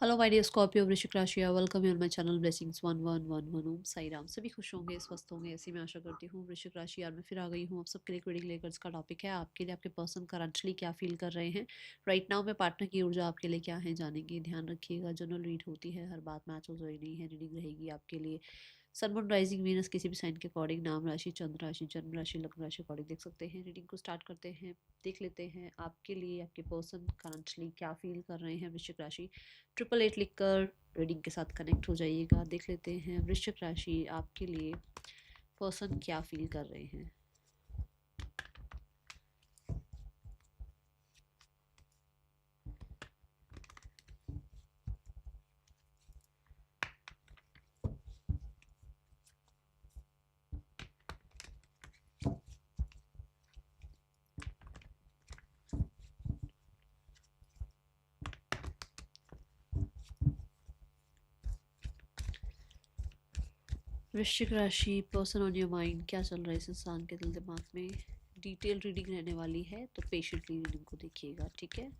Hello my dear Scorpio वृश्चिक राशि, welcome you on my channel blessings 1111 ओम साई राम। सभी खुश होंगे, स्वस्थ होंगे, ऐसी मैं आशा करती हूँ। वृश्चिक राशि यार मैं फिर आ गई हूँ आप सबके लिए रीडिंग लेकर। इसका टॉपिक है आपके लिए आपके पर्सन करंटली क्या फील कर रहे हैं राइट नाउ में। पार्टनर की ऊर्जा आपके लिए क्या है जानेंगे। ध्यान रखिएगा, जनरल रीड होती है, हर बात मैच हो रही नहीं है। रीडिंग रहेगी आपके लिए सन मून राइजिंग वीनस किसी भी साइन के अकॉर्डिंग, नाम राशि, चंद्र राशि, जन्म राशि, लग्न राशि अकॉर्डिंग देख सकते हैं। रीडिंग को स्टार्ट करते हैं, देख लेते हैं आपके लिए आपके पर्सन करंटली क्या फील कर रहे हैं। वृश्चिक राशि 888 लिखकर रीडिंग के साथ कनेक्ट हो जाइएगा। देख लेते हैं वृश्चिक राशि आपके लिए पर्सन क्या फील कर रहे हैं। वृश्चिक राशि पर्सन ऑन योर माइंड, क्या चल रहा है इस इंसान के दिल दिमाग में। डिटेल रीडिंग रहने वाली है तो पेशेंटली रीडिंग को देखिएगा, ठीक है।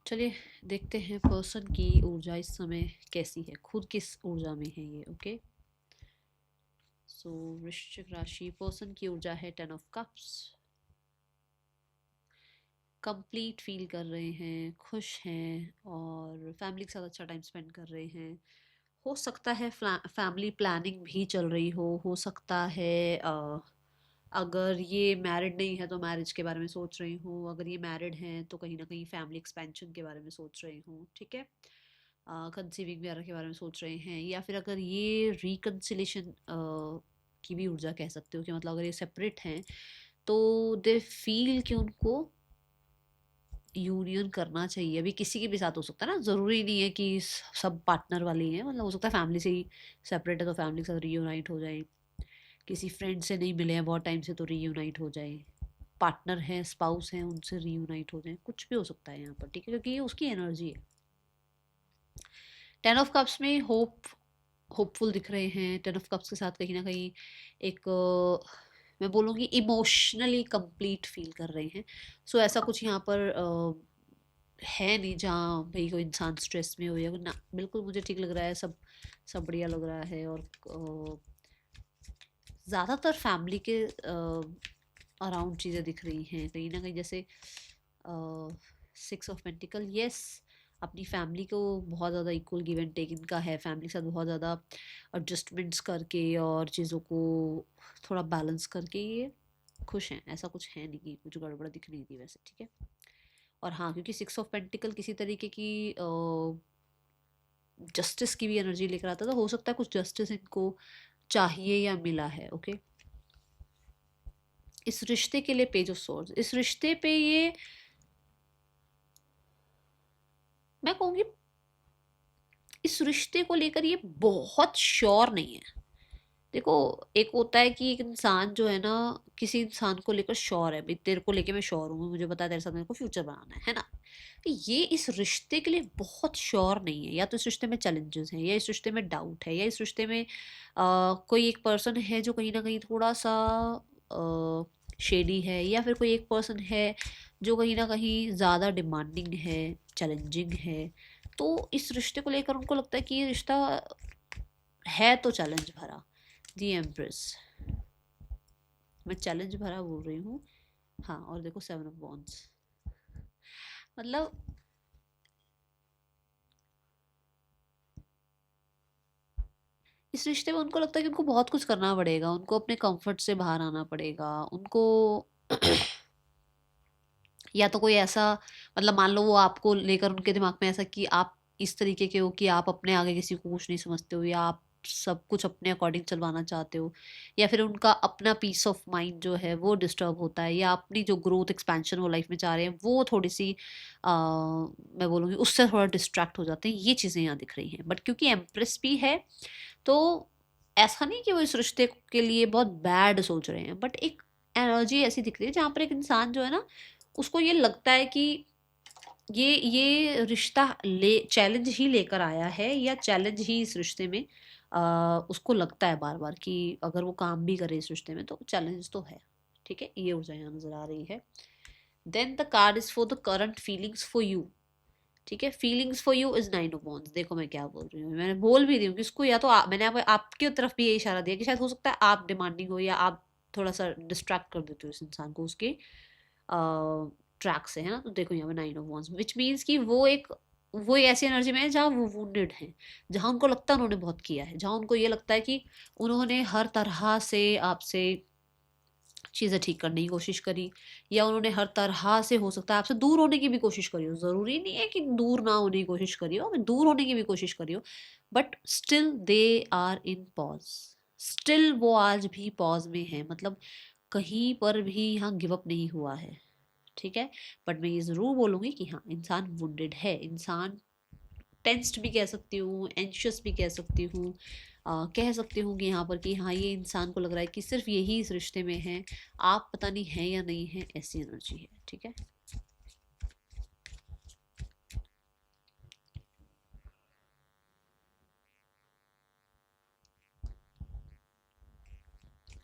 चलिए देखते हैं पर्सन की ऊर्जा इस समय कैसी है, खुद किस ऊर्जा में है ये। ओके सो वृश्चिक राशि पर्सन की ऊर्जा है 10 ऑफ कप्स। कंप्लीट फील कर रहे हैं, खुश हैं और फैमिली के साथ अच्छा टाइम स्पेंड कर रहे हैं। हो सकता है फैमिली प्लानिंग भी चल रही हो सकता है अगर ये मैरिड नहीं है तो मैरिज के बारे में सोच रही हूँ, अगर ये मैरिड हैं तो कहीं ना कहीं फैमिली एक्सपेंशन के बारे में सोच रही हूँ, ठीक है। कंसीविंग वगैरह के बारे में सोच रहे हैं, या फिर अगर ये रिकन्सिलेशन की भी ऊर्जा कह सकते हो कि मतलब अगर ये सेपरेट हैं तो दे फील कि उनको यूनियन करना चाहिए। अभी किसी के भी साथ हो सकता है ना, ज़रूरी नहीं है कि सब पार्टनर वाले ही हैं। मतलब हो सकता है फैमिली से ही सेपरेट है तो फैमिली के साथ रीयूनाइट हो जाए, किसी फ्रेंड से नहीं मिले हैं बहुत टाइम से तो रीयूनाइट हो जाए, पार्टनर हैं स्पाउस हैं उनसे रीयूनाइट हो जाए, कुछ भी हो सकता है यहाँ पर, ठीक है, क्योंकि ये उसकी एनर्जी है। 10 ऑफ कप्स में होपफुल दिख रहे हैं। 10 ऑफ कप्स के साथ कहीं ना कहीं एक मैं बोलूँगी इमोशनली कंप्लीट फील कर रहे हैं। सो ऐसा कुछ यहाँ पर है नहीं जहाँ भाई कोई इंसान स्ट्रेस में हो या ना, बिल्कुल मुझे ठीक लग रहा है, सब सब बढ़िया लग रहा है। और ज़्यादातर फैमिली के अराउंड चीज़ें दिख रही हैं कहीं ना कहीं, जैसे 6 ऑफ पेंटिकल, यस। अपनी फैमिली को बहुत ज़्यादा इक्वल गिव एंड टेक इनका है, फैमिली के साथ बहुत ज़्यादा एडजस्टमेंट्स करके और चीज़ों को थोड़ा बैलेंस करके ये खुश हैं। ऐसा कुछ है नहीं कि कुछ गड़बड़ दिख रही थी वैसे, ठीक है। और हाँ, क्योंकि 6 ऑफ पेंटिकल किसी तरीके की जस्टिस की भी एनर्जी लेकर आता है, तो हो सकता है कुछ जस्टिस इनको चाहिए या मिला है। ओके इस रिश्ते के लिए पेज ऑफ सोर्स, इस रिश्ते पे ये मैं कहूँगी इस रिश्ते को लेकर ये बहुत श्योर नहीं है। देखो, एक होता है कि एक इंसान जो है ना किसी इंसान को लेकर श्योर है, भाई तेरे को लेके मैं श्योर हूँ, मुझे पता है तेरे साथ मेरे को फ्यूचर बनाना है ना। तो ये इस रिश्ते के लिए बहुत श्योर नहीं है। या तो इस रिश्ते में चैलेंजेस हैं, या इस रिश्ते में डाउट है, या इस रिश्ते में कोई एक पर्सन है जो कहीं ना कहीं थोड़ा सा शेडी है, या फिर कोई एक पर्सन है जो कहीं ना कहीं ज़्यादा डिमांडिंग है, चैलेंजिंग है। तो इस रिश्ते को लेकर उनको लगता है कि ये रिश्ता है तो चैलेंज भरा। दी एम्प्रेस, मैं चैलेंज भरा बोल रही हूँ। हाँ, और देखो 7 ऑफ वॉन्ड्स, मतलब इस रिश्ते में उनको लगता है कि उनको बहुत कुछ करना पड़ेगा, उनको अपने कंफर्ट से बाहर आना पड़ेगा उनको। या तो कोई ऐसा, मतलब मान लो वो आपको लेकर उनके दिमाग में ऐसा कि आप इस तरीके के हो कि आप अपने आगे किसी को कुछ नहीं समझते हो, या आप सब कुछ अपने अकॉर्डिंग चलवाना चाहते हो, या फिर उनका अपना पीस ऑफ माइंड जो है वो डिस्टर्ब होता है, या अपनी जो ग्रोथ एक्सपेंशन वो लाइफ में चाह रहे हैं वो थोड़ी सी मैं बोलूँगी उससे थोड़ा डिस्ट्रैक्ट हो जाते हैं। ये चीज़ें यहाँ दिख रही हैं। बट क्योंकि एम्प्रेस भी है तो ऐसा नहीं कि वो इस रिश्ते के लिए बहुत बैड सोच रहे हैं, बट एक एनर्जी ऐसी दिख रही है जहाँ पर एक इंसान जो है ना, उसको ये लगता है कि ये रिश्ता ले चैलेंज ही लेकर आया है, या चैलेंज ही इस रिश्ते में उसको लगता है बार बार कि अगर वो काम भी करे इस रिश्ते में तो चैलेंज तो है। ठीक है, ये ऊर्जा यहाँ नजर आ रही है। Then the card is for the current feelings for you. ठीक है, feelings for you is nine of wands. देखो मैं क्या बोल रही हूँ, मैंने बोल भी रही हूँ कि इसको या तो मैंने आपकी तरफ भी ये इशारा दिया कि शायद हो सकता है आप डिमांडिंग हो, या आप थोड़ा सा डिस्ट्रैक्ट कर देते हो इस इंसान को उसके ट्रैक से, है ना। तो देखो यहाँ पे nine of wands which means कि वो एक ऐसी एनर्जी में है जहाँ वो वुंडेड है, जहाँ उनको लगता है उन्होंने बहुत किया है, जहाँ उनको ये लगता है कि उन्होंने हर तरह से आपसे चीज़ें ठीक करने की कोशिश करी, या उन्होंने हर तरह से हो सकता है आपसे दूर होने की भी कोशिश करी हो। ज़रूरी नहीं है कि दूर ना होने की कोशिश करी हो, दूर होने की भी कोशिश करी हो, but still they are in pause. स्टिल वो आज भी पॉज में है, मतलब कहीं पर भी यहाँ गिव अप नहीं हुआ है। ठीक है, बट मैं ये ज़रूर बोलूँगी कि हाँ, इंसान वुंडेड है, इंसान टेंस्ड भी कह सकती हूँ, एंशियस भी कह सकती हूँ, कह सकती हूँ कि यहाँ पर कि हाँ, ये इंसान को लग रहा है कि सिर्फ यही इस रिश्ते में है, आप पता नहीं है या नहीं है, ऐसी एनर्जी है। ठीक है,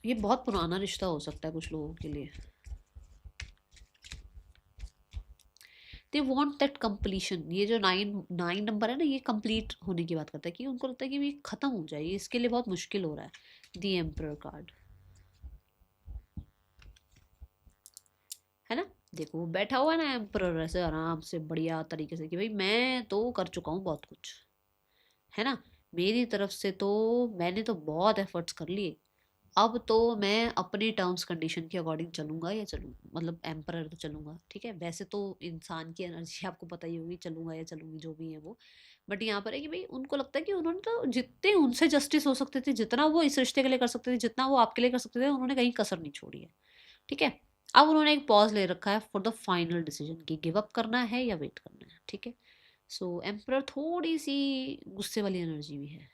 ये बहुत पुराना रिश्ता हो सकता है कुछ लोगों के लिए। They want that completion. ये जो नाइन नाइन नंबर है ना, ये कंप्लीट होने की बात करता है, कि उनको लगता है कि ये खत्म हो जाए, इसके लिए बहुत मुश्किल हो रहा है। दी एम्परर कार्ड, है ना। देखो वो बैठा हुआ है ना एम्परर, ऐसे आराम से बढ़िया तरीके से कि भाई मैं तो कर चुका हूँ बहुत कुछ, है ना। मेरी तरफ से तो मैंने तो बहुत एफर्ट्स कर लिए, अब तो मैं अपने टर्म्स कंडीशन के अकॉर्डिंग चलूंगा, या चलूंगा मतलब एम्परर तो चलूंगा। ठीक है, वैसे तो इंसान की एनर्जी आपको पता ही होगी, चलूंगा या चलूंगी जो भी है वो। बट यहाँ पर है कि भाई उनको लगता है कि उन्होंने तो जितने उनसे जस्टिस हो सकते थे, जितना वो इस रिश्ते के लिए कर सकते थे, जितना वो आपके लिए कर सकते थे, उन्होंने कहीं कसर नहीं छोड़ी है। ठीक है, अब उन्होंने एक पॉज ले रखा है फॉर द फाइनल डिसीजन कि गिव अप करना है या वेट करना है। ठीक है, सो एम्परर थोड़ी सी गुस्से वाली एनर्जी भी है,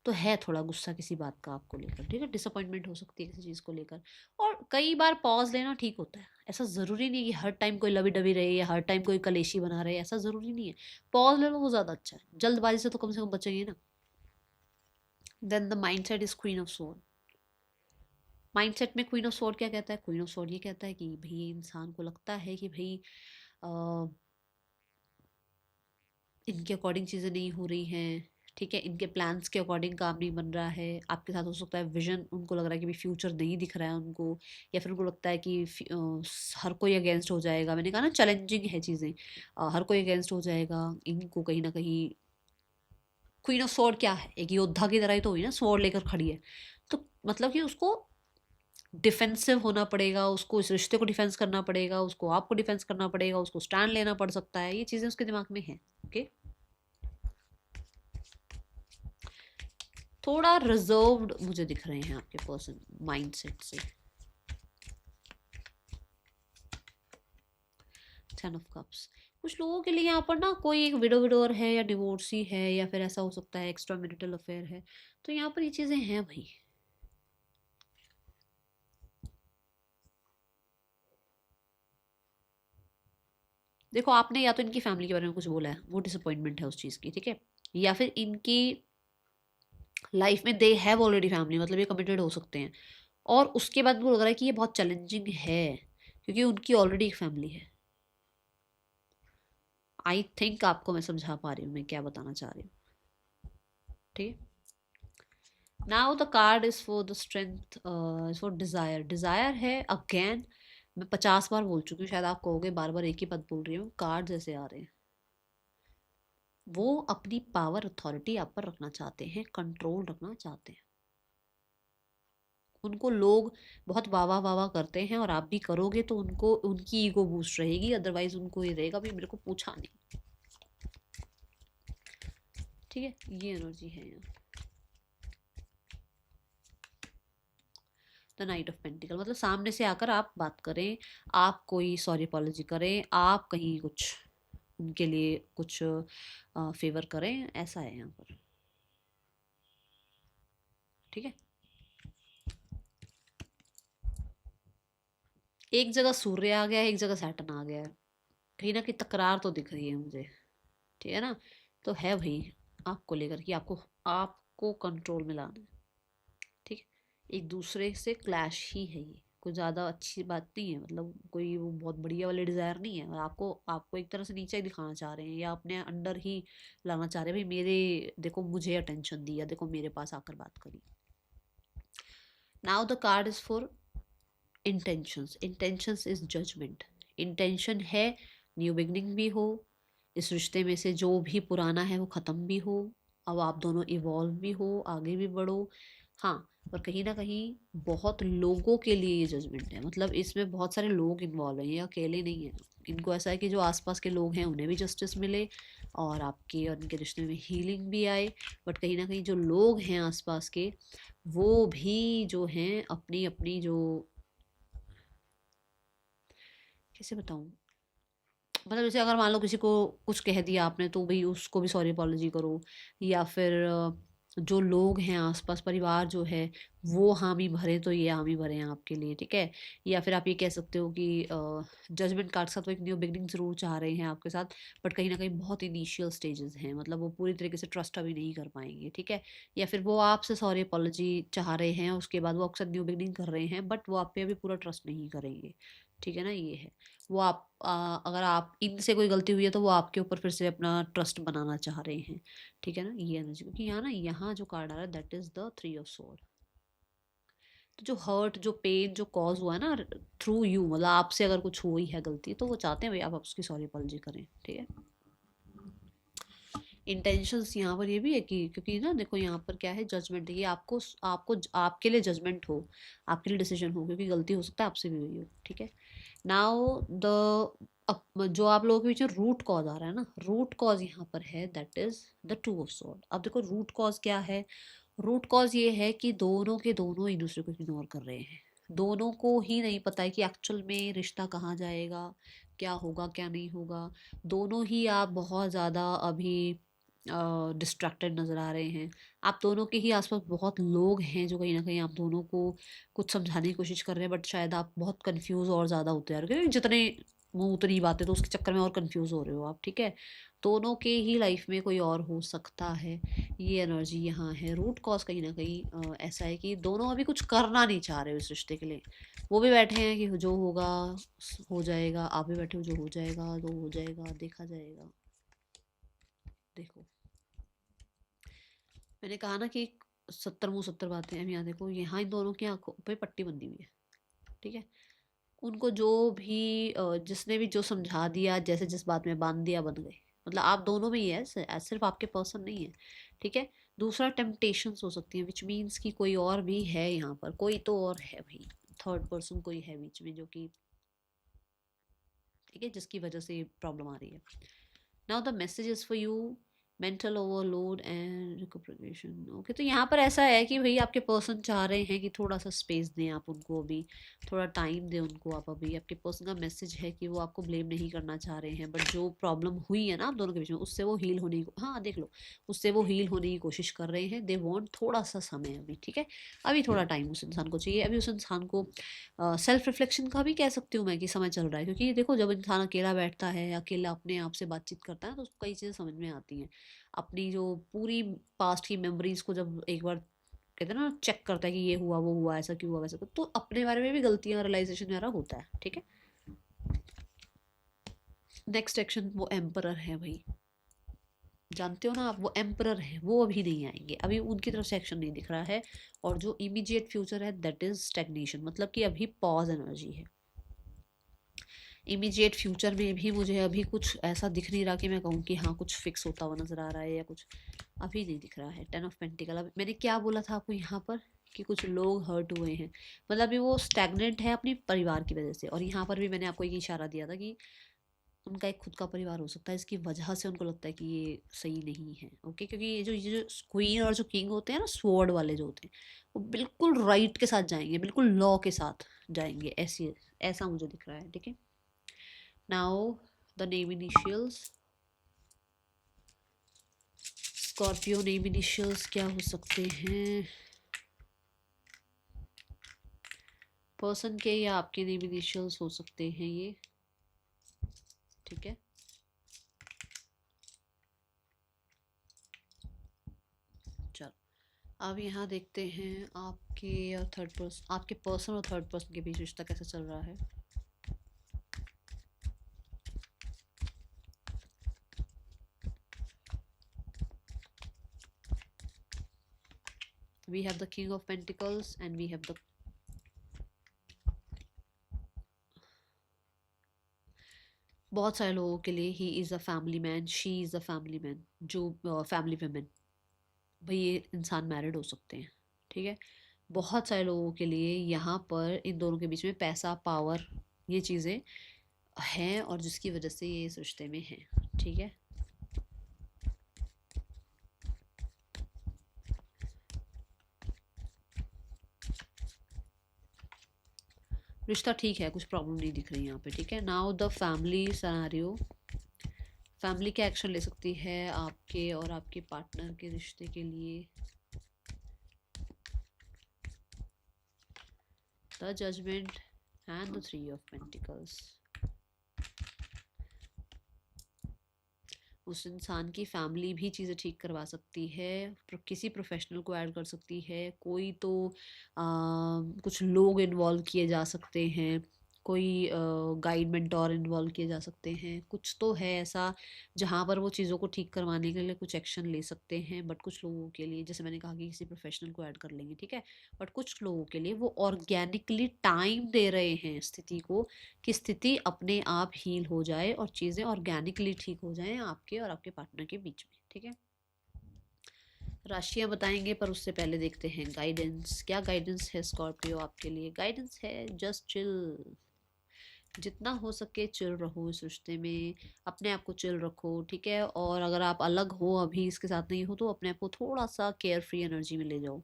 तो है थोड़ा गुस्सा किसी बात का आपको लेकर। ठीक है, डिसअपॉइंटमेंट हो सकती है किसी चीज़ को लेकर, और कई बार पॉज लेना ठीक होता है। ऐसा ज़रूरी नहीं है कि हर टाइम कोई लवी डबी रहे, या हर टाइम कोई कलेशी बना रहे, ऐसा ज़रूरी नहीं है। पॉज ले लो, वो ज़्यादा अच्छा है, जल्दबाजी से तो कम से कम बचेंगे ना। Then the mind set is queen of sword. Mindset में क्वीन ऑफ स्वॉर्ड क्या कहता है? क्वीन ऑफ स्वॉर्ड ये कहता है कि भाई इंसान को लगता है कि भाई अ, इनके अकॉर्डिंग चीज़ें नहीं हो रही हैं। ठीक है, इनके प्लान्स के अकॉर्डिंग काम नहीं बन रहा है। आपके साथ हो सकता है विजन, उनको लग रहा है कि भाई फ्यूचर नहीं दिख रहा है उनको, या फिर उनको लगता है कि हर कोई अगेंस्ट हो जाएगा। मैंने कहा ना चैलेंजिंग है चीज़ें, हर कोई अगेंस्ट हो जाएगा इनको कहीं ना कहीं। क्वीन ऑफ स्वॉर्ड क्या है? एक योद्धा की तरह ही तो हुई ना, स्वॉर्ड लेकर खड़ी है, तो मतलब कि उसको डिफेंसिव होना पड़ेगा, उसको इस रिश्ते को डिफेंस करना पड़ेगा, उसको आपको डिफेंस करना पड़ेगा, उसको स्टैंड लेना पड़ सकता है, ये चीज़ें उसके दिमाग में हैं। ओके, थोड़ा रिजर्व्ड मुझे दिख रहे हैं आपके पर्सन माइंडसेट से। 10 ऑफ कप्स, कुछ लोगों के लिए यहाँ पर ना कोई एक विडोवर है, या डिवोर्सी है, या फिर ऐसा हो सकता है एक्स्ट्रा मैरिटल अफेयर है, तो यहाँ पर ये चीज़ें हैं भाई। देखो आपने या तो इनकी फैमिली के बारे में कुछ बोला है, वो डिसअपॉइंटमेंट है उस चीज़ की। ठीक है, या फिर इनकी लाइफ में दे हैव ऑलरेडी फैमिली, मतलब ये कमिटेड हो सकते हैं, और उसके बाद वो लग रहा है कि ये बहुत चैलेंजिंग है क्योंकि उनकी ऑलरेडी एक फैमिली है। आई थिंक आपको मैं समझा पा रही हूँ मैं क्या बताना चाह रही हूँ। ठीक है, now the card is for the strength, for desire. Desire है अगेन, मैं 50 बार बोल चुकी हूँ, शायद आप कहोगे बार बार एक ही पद बोल रही हूँ। कार्ड जैसे आ रहे हैं, वो अपनी पावर अथॉरिटी आप पर रखना चाहते हैं, कंट्रोल रखना चाहते हैं। उनको लोग बहुत वाह वाह वाह करते हैं, और आप भी करोगे तो उनको उनकी ईगो बूस्ट रहेगी, अदरवाइज उनको ये रहेगा भी मेरे को पूछा नहीं। ठीक है, ये एनर्जी है यहाँ। द नाइट ऑफ पेंटिकल मतलब सामने से आकर आप बात करें, आप कोई सॉरी अपॉलॉजी करें, आप कहीं कुछ उनके लिए कुछ फेवर करें, ऐसा है यहाँ पर। ठीक है, एक जगह सूर्य आ गया है, एक जगह सैटर्न आ गया है, कहीं ना कहीं तकरार तो दिख रही है मुझे। ठीक है ना, तो है भाई आपको लेकर कि आपको आपको कंट्रोल में लाना है। ठीक है, एक दूसरे से क्लैश ही है ये, कोई ज़्यादा अच्छी बात नहीं है, मतलब कोई वो बहुत बढ़िया वाले डिज़ायर नहीं है, आपको आपको एक तरह से नीचे ही दिखाना चाह रहे हैं या अपने अंडर ही लाना चाह रहे हैं, भाई मेरे देखो मुझे अटेंशन दी या देखो मेरे पास आकर बात करी। Now the card is for intentions. Intentions is judgement. Intention है न्यू बिगनिंग भी हो, इस रिश्ते में से जो भी पुराना है वो ख़त्म भी हो, अब आप दोनों इवॉल्व भी हो, आगे भी बढ़ो। हाँ, पर कहीं ना कहीं बहुत लोगों के लिए ये जजमेंट है, मतलब इसमें बहुत सारे लोग इन्वॉल्व हैं, ये अकेले नहीं है। इनको ऐसा है कि जो आसपास के लोग हैं उन्हें भी जस्टिस मिले और आपके और इनके रिश्ते में हीलिंग भी आए, बट कहीं ना कहीं जो लोग हैं आसपास के वो भी जो हैं अपनी अपनी जो, कैसे बताऊँ, मतलब जैसे अगर मान लो किसी को कुछ कह दिया आपने तो भाई उसको भी सॉरी अपॉलॉजी करो, या फिर जो लोग हैं आसपास परिवार जो है वो हामी भरे तो ये हामी भरे हैं आपके लिए। ठीक है, या फिर आप ये कह सकते हो कि जजमेंट कार्ड के साथ वो एक न्यू बिगनिंग जरूर चाह रहे हैं आपके साथ, बट कहीं ना कहीं बहुत इनिशियल स्टेजेस हैं, मतलब वो पूरी तरीके से ट्रस्ट अभी नहीं कर पाएंगे। ठीक है, या फिर वो आपसे सॉरी अपॉलॉजी चाह रहे हैं, उसके बाद वो अक्सर न्यू बिगनिंग कर रहे हैं बट वो आप पे अभी पूरा ट्रस्ट नहीं करेंगे। ठीक है ना, ये है वो आप अगर आप इनसे कोई गलती हुई है तो वो आपके ऊपर फिर से अपना ट्रस्ट बनाना चाह रहे हैं। ठीक है ना, ये एनर्जी, क्योंकि यहाँ ना यहाँ जो कार्ड आ रहा है that is the three of sword. तो जो हर्ट जो पेन जो कॉज हुआ है ना थ्रू यू, मतलब आपसे अगर कुछ हुई है गलती तो वो चाहते हैं भाई आप उसकी सॉरी अपॉलजी करें। ठीक है, इंटेंशंस यहाँ पर ये भी है कि क्योंकि ना देखो यहाँ पर क्या है, जजमेंट है, ये आपको आपको आपके लिए जजमेंट हो, आपके लिए डिसीजन हो, क्योंकि गलती हो सकता है आपसे भी हुई हो। ठीक है, नाउ जो आप लोगों के बीच में रूट कॉज आ रहा है ना, रूट कॉज यहाँ पर है that is the two of sword. अब देखो रूट कॉज क्या है, रूट कॉज ये है कि दोनों के दोनों एक दूसरे को इग्नोर कर रहे हैं, दोनों को ही नहीं पता है कि एक्चुअल में रिश्ता कहाँ जाएगा, क्या होगा क्या नहीं होगा। दोनों ही आप बहुत ज़्यादा अभी डिस्ट्रैक्टेड नज़र आ रहे हैं। आप दोनों के ही आसपास बहुत लोग हैं जो कहीं ना कहीं आप दोनों को कुछ समझाने की कोशिश कर रहे हैं, बट शायद आप बहुत कंफ्यूज और ज़्यादा होते जा रहे हो, क्योंकि जितने मुंह उतनी बातें, तो उसके चक्कर में और कंफ्यूज हो रहे हो आप। ठीक है, दोनों के ही लाइफ में कोई और हो सकता है, ये एनर्जी यहाँ है। रूट कॉज कहीं ना कहीं ऐसा है कि दोनों अभी कुछ करना नहीं चाह रहे हो इस रिश्ते के लिए, वो भी बैठे हैं कि जो होगा हो जाएगा, आप भी बैठे हो जो हो जाएगा तो हो जाएगा, देखा जाएगा। देखो मैंने कहा ना कि 70 मुंह 70 बातें, अब यहाँ देखो यहाँ इन दोनों की आंखों पे पट्टी बंधी हुई है। ठीक है, उनको जो भी जिसने भी जो समझा दिया, जैसे जिस बात में बांध दिया बन गए, मतलब आप दोनों में ही है, सिर्फ आपके पर्सन नहीं है। ठीक है, दूसरा टेम्पटेशंस हो सकती है, विच मीन्स कि कोई और भी है यहाँ पर, कोई तो और है भाई, थर्ड पर्सन कोई है बीच में जो कि, ठीक है, जिसकी वजह से ये प्रॉब्लम आ रही है। Now the message is for you, mental overload and रिकपरेशन। Okay, तो यहाँ पर ऐसा है कि भाई आपके पर्सन चाह रहे हैं कि थोड़ा सा स्पेस दें आप उनको, अभी थोड़ा टाइम दें उनको आप। अभी आपके पर्सन का मैसेज है कि वो आपको ब्लेम नहीं करना चाह रहे हैं, बट जो प्रॉब्लम हुई है ना आप दोनों के बीच में उससे वो हील होने की, हाँ देख लो, उससे वो हील होने की कोशिश कर रहे हैं। दे वॉन्ट थोड़ा सा समय अभी। ठीक है, अभी थोड़ा टाइम उस इंसान को चाहिए, अभी उस इंसान को सेल्फ रिफ्लेक्शन का भी कह सकती हूँ मैं कि समय चल रहा है, क्योंकि देखो जब इंसान अकेला बैठता है, अकेला अपने आप से बातचीत करता है तो उसको कई चीज़ें समझ में आती हैं। अपनी जो पूरी पास्ट की मेमोरीज को जब एक बार कहते हैं ना चेक करता है कि ये हुआ वो हुआ ऐसा क्यों हुआ वैसा, तो अपने बारे में भी गलतियां रियलाइजेशन वगैरह होता है। ठीक है, नेक्स्ट एक्शन वो एम्परर है भाई, जानते हो ना आप, वो एम्परर है, वो अभी नहीं आएंगे, अभी उनकी तरफ से एक्शन नहीं दिख रहा है। और जो इमीडिएट फ्यूचर है दैट इज स्टेगनेशन, मतलब कि अभी पॉज एनर्जी है। इमीडिएट फ्यूचर में भी मुझे अभी कुछ ऐसा दिख नहीं रहा कि मैं कहूँ कि हाँ कुछ फिक्स होता हुआ नज़र आ रहा है या कुछ, अभी नहीं दिख रहा है। 10 ऑफ पेंटिकल, अब मैंने क्या बोला था आपको यहाँ पर कि कुछ लोग हर्ट हुए हैं, मतलब अभी वो स्टैगनेंट है अपने परिवार की वजह से। और यहाँ पर भी मैंने आपको एक इशारा दिया था कि उनका एक खुद का परिवार हो सकता है, इसकी वजह से उनको लगता है कि ये सही नहीं है। ओके, क्योंकि ये जो क्वीन और जो किंग होते हैं ना, स्वॉर्ड वाले जो होते हैं, वो बिल्कुल राइट के साथ जाएंगे, बिल्कुल लॉ के साथ जाएंगे, ऐसी ऐसा मुझे दिख रहा है। ठीक है, now the name initials, Scorpio name initials क्या हो सकते हैं? पर्सन के या आपके नेम इनिशियल्स हो सकते हैं ये, ठीक है। चलो अब यहाँ देखते हैं आपके और थर्ड पर्सन, आपके पर्सन और थर्ड पर्सन के बीच रिश्ता कैसा चल रहा है। We have the King of Pentacles and we have the बहुत सारे लोगों के लिए he is a family man, she is a family man, जो फैमिली वुमेन, भाई ये इंसान मैरिड हो सकते हैं, ठीक है। बहुत सारे लोगों के लिए यहाँ पर इन दोनों के बीच में पैसा, पावर, ये चीज़ें हैं और जिसकी वजह से ये इस रिश्ते में हैं, ठीक है। रिश्ता ठीक है, कुछ प्रॉब्लम नहीं दिख रही यहाँ पे, ठीक है। Now the family scenario, family क्या एक्शन ले सकती है आपके और आपके पार्टनर के रिश्ते के लिए। The judgement and the 3 of pentacles. उस इंसान की फैमिली भी चीज़ें ठीक करवा सकती है, किसी प्रोफेशनल को ऐड कर सकती है, कोई तो कुछ लोग इन्वॉल्व किए जा सकते हैं, कोई गाइड मेंटोर इन्वॉल्व किए जा सकते हैं, कुछ तो है ऐसा जहाँ पर वो चीज़ों को ठीक करवाने के लिए कुछ एक्शन ले सकते हैं। बट कुछ लोगों के लिए, जैसे मैंने कहा कि किसी प्रोफेशनल को ऐड कर लेंगे, ठीक है। बट कुछ लोगों के लिए वो ऑर्गेनिकली टाइम दे रहे हैं स्थिति को, कि स्थिति अपने आप हील हो जाए और चीज़ें ऑर्गेनिकली ठीक हो जाएं आपके और आपके पार्टनर के बीच में, ठीक है। राशियां बताएंगे पर उससे पहले देखते हैं गाइडेंस। क्या गाइडेंस है स्कॉर्पियो आपके लिए? गाइडेंस है जस्ट चिल, जितना हो सके चिल रहो इस रिश्ते में, अपने आप को चिल रखो, ठीक है। और अगर आप अलग हो, अभी इसके साथ नहीं हो, तो अपने आप को थोड़ा सा केयर फ्री एनर्जी में ले जाओ।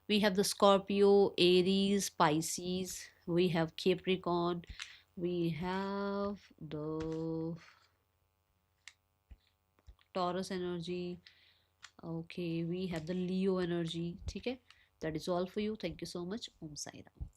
We have the Scorpio, Aries, Pisces, we have Capricorn, we have the Taurus energy, okay, we have the Leo energy, ठीक है। That is all for you. Thank you so much. Om Sai Ram.